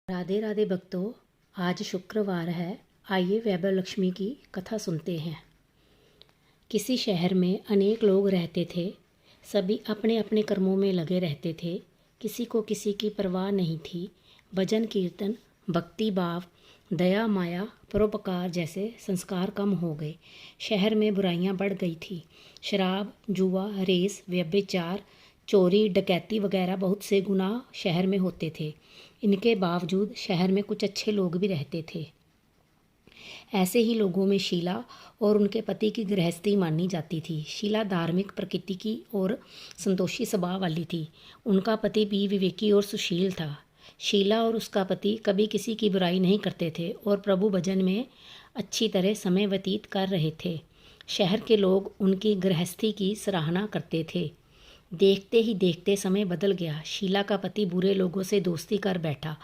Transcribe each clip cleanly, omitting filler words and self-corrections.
राधे राधे भक्तों, आज शुक्रवार है। आइए वैभव लक्ष्मी की कथा सुनते हैं। किसी शहर में अनेक लोग रहते थे। सभी अपने अपने कर्मों में लगे रहते थे। किसी को किसी की परवाह नहीं थी। भजन कीर्तन, भक्ति भाव, दया माया, परोपकार जैसे संस्कार कम हो गए। शहर में बुराइयां बढ़ गई थी। शराब, जुआ, रेस, व्यभिचार, चोरी, डकैती वगैरह बहुत से गुनाह शहर में होते थे। इनके बावजूद शहर में कुछ अच्छे लोग भी रहते थे। ऐसे ही लोगों में शीला और उनके पति की गृहस्थी मानी जाती थी। शीला धार्मिक प्रकृति की और संतोषी स्वभाव वाली थी। उनका पति भी विवेकी और सुशील था। शीला और उसका पति कभी किसी की बुराई नहीं करते थे और प्रभु भजन में अच्छी तरह समय व्यतीत कर रहे थे। शहर के लोग उनकी गृहस्थी की सराहना करते थे। देखते ही देखते समय बदल गया। शीला का पति बुरे लोगों से दोस्ती कर बैठा।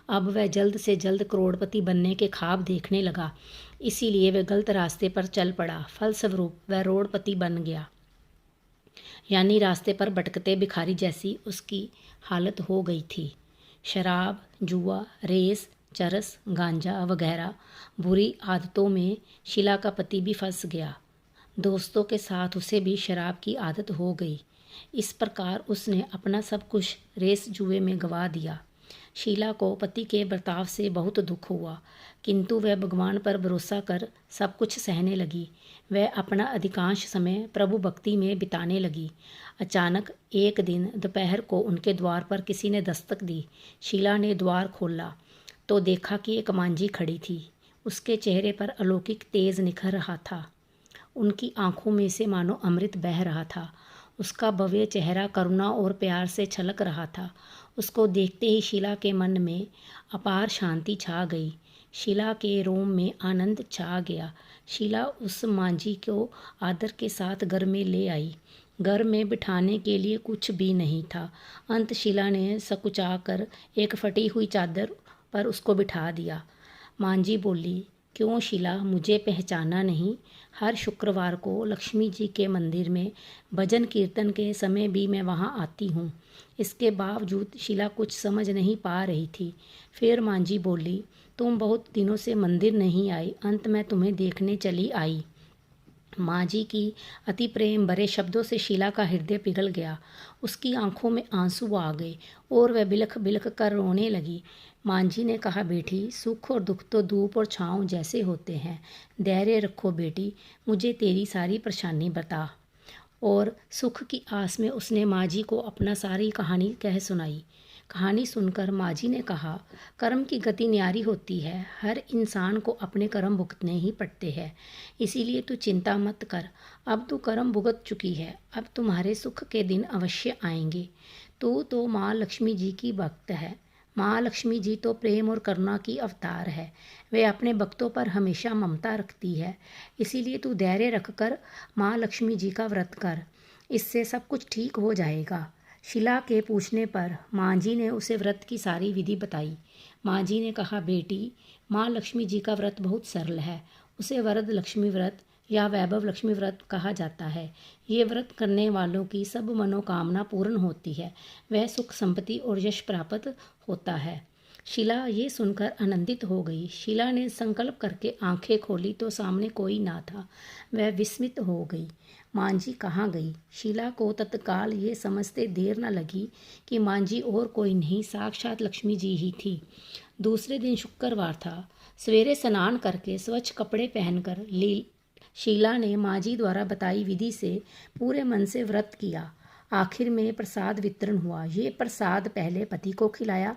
अब वह जल्द से जल्द करोड़पति बनने के ख्वाब देखने लगा। इसीलिए वह गलत रास्ते पर चल पड़ा। फलस्वरूप वह रोड़पति बन गया, यानी रास्ते पर भटकते भिखारी जैसी उसकी हालत हो गई थी। शराब, जुआ, रेस, चरस, गांजा वगैरह बुरी आदतों में शीला का पति भी फंस गया। दोस्तों के साथ उसे भी शराब की आदत हो गई। इस प्रकार उसने अपना सब कुछ रेस जुए में गंवा दिया। शीला को पति के बर्ताव से बहुत दुख हुआ, किंतु वह भगवान पर भरोसा कर सब कुछ सहने लगी। वह अपना अधिकांश समय प्रभु भक्ति में बिताने लगी। अचानक एक दिन दोपहर को उनके द्वार पर किसी ने दस्तक दी। शीला ने द्वार खोला तो देखा कि एक मांझी खड़ी थी। उसके चेहरे पर अलौकिक तेज निखर रहा था। उनकी आंखों में से मानो अमृत बह रहा था। उसका भव्य चेहरा करुणा और प्यार से छलक रहा था। उसको देखते ही शीला के मन में अपार शांति छा गई। शीला के रोम में आनंद छा गया। शीला उस मांझी को आदर के साथ घर में ले आई। घर में बिठाने के लिए कुछ भी नहीं था। अंत शीला ने सकुचाकर एक फटी हुई चादर पर उसको बिठा दिया। मांझी बोली, क्यों शीला, मुझे पहचाना नहीं? हर शुक्रवार को लक्ष्मी जी के मंदिर में भजन कीर्तन के समय भी मैं वहाँ आती हूँ। इसके बावजूद शीला कुछ समझ नहीं पा रही थी। फिर मांझी बोली, तुम बहुत दिनों से मंदिर नहीं आई, अंत में तुम्हें देखने चली आई। मांझी की अति प्रेम भरे शब्दों से शीला का हृदय पिघल गया। उसकी आंखों में आंसू आ गए और वह बिलख बिलख कर रोने लगी। मांझी ने कहा, बेटी, सुख और दुख तो धूप और छाँव जैसे होते हैं। धैर्य रखो बेटी, मुझे तेरी सारी परेशानी बता। और सुख की आस में उसने मांझी को अपना सारी कहानी कह सुनाई। कहानी सुनकर मांझी ने कहा, कर्म की गति न्यारी होती है। हर इंसान को अपने कर्म भुगतने ही पड़ते हैं। इसीलिए तू चिंता मत कर। अब तू कर्म भुगत चुकी है। अब तुम्हारे सुख के दिन अवश्य आएंगे। तू तो माँ लक्ष्मी जी की भक्त है। माँ लक्ष्मी जी तो प्रेम और करुणा की अवतार है। वे अपने भक्तों पर हमेशा ममता रखती है। इसीलिए तू धैर्य रखकर माँ लक्ष्मी जी का व्रत कर। इससे सब कुछ ठीक हो जाएगा। शीला के पूछने पर मांझी ने उसे व्रत की सारी विधि बताई। मांझी ने कहा, बेटी, माँ लक्ष्मी जी का व्रत बहुत सरल है। उसे वरद लक्ष्मी व्रत या वैभव लक्ष्मी व्रत कहा जाता है। ये व्रत करने वालों की सब मनोकामना पूर्ण होती है। वह सुख संपत्ति और यश प्राप्त होता है। शीला ये सुनकर आनंदित हो गई। शीला ने संकल्प करके आंखें खोली तो सामने कोई ना था। वह विस्मित हो गई। मांझी कहाँ गई? शीला को तत्काल ये समझते देर न लगी कि मांझी और कोई नहीं, साक्षात लक्ष्मी जी ही थी। दूसरे दिन शुक्रवार था। सवेरे स्नान करके स्वच्छ कपड़े पहनकर शीला ने मांझी द्वारा बताई विधि से पूरे मन से व्रत किया। आखिर में प्रसाद वितरण हुआ। ये प्रसाद पहले पति को खिलाया।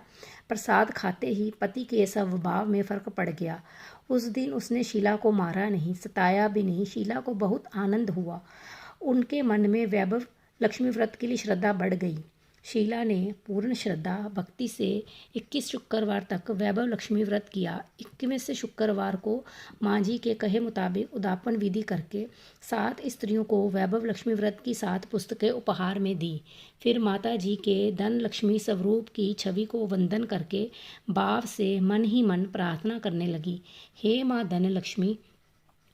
प्रसाद खाते ही पति के स्वभाव में फर्क पड़ गया। उस दिन उसने शीला को मारा नहीं, सताया भी नहीं। शीला को बहुत आनंद हुआ। उनके मन में वैभव लक्ष्मी व्रत के लिए श्रद्धा बढ़ गई। शीला ने पूर्ण श्रद्धा भक्ति से 21 शुक्रवार तक वैभव लक्ष्मी व्रत किया। 21वें से शुक्रवार को मांझी के कहे मुताबिक उद्यापन विधि करके 7 स्त्रियों को वैभव लक्ष्मी व्रत की 7 पुस्तकें उपहार में दी। फिर माता जी के धन लक्ष्मी स्वरूप की छवि को वंदन करके भाव से मन ही मन प्रार्थना करने लगी, हे माँ धन लक्ष्मी,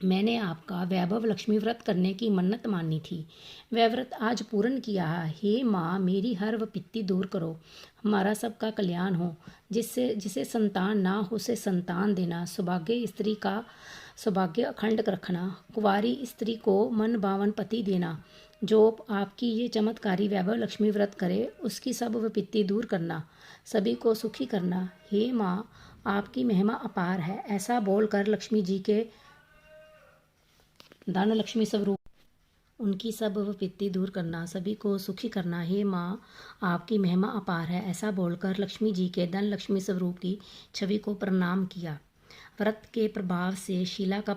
मैंने आपका वैभव लक्ष्मी व्रत करने की मन्नत मानी थी। वह व्रत आज पूर्ण किया है। हे माँ, मेरी हर विपत्ति दूर करो, हमारा सबका कल्याण हो। जिसे संतान ना हो उसे संतान देना, सौभाग्य स्त्री का सौभाग्य अखंड रखना, कुंवारी स्त्री को मन भावन पति देना। जो आपकी ये चमत्कारी वैभव लक्ष्मी व्रत करे उसकी सब विपत्ति दूर करना, सभी को सुखी करना। हे माँ, आपकी महिमा अपार है। ऐसा बोलकर लक्ष्मी जी के धन लक्ष्मी स्वरूप उनकी सब विपत्ति दूर करना, सभी को सुखी करना। हे माँ, आपकी महिमा अपार है। ऐसा बोलकर लक्ष्मी जी के धन लक्ष्मी स्वरूप की छवि को प्रणाम किया। व्रत के प्रभाव से शीला का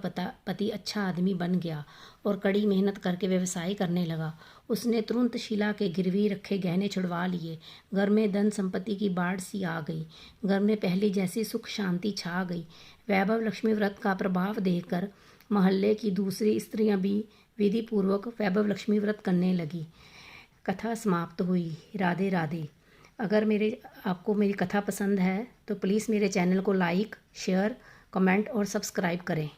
पति अच्छा आदमी बन गया और कड़ी मेहनत करके व्यवसाय करने लगा। उसने तुरंत शीला के गिरवी रखे गहने छुड़वा लिए। घर में धन संपत्ति की बाढ़ सी आ गई। घर में पहले जैसी सुख शांति छा गई। वैभव लक्ष्मी व्रत का प्रभाव देखकर मोहल्ले की दूसरी स्त्रियां भी विधि पूर्वक वैभव लक्ष्मी व्रत करने लगी। कथा समाप्त हुई। राधे राधे। अगर आपको मेरी कथा पसंद है तो प्लीज़ मेरे चैनल को लाइक, शेयर, कमेंट और सब्सक्राइब करें।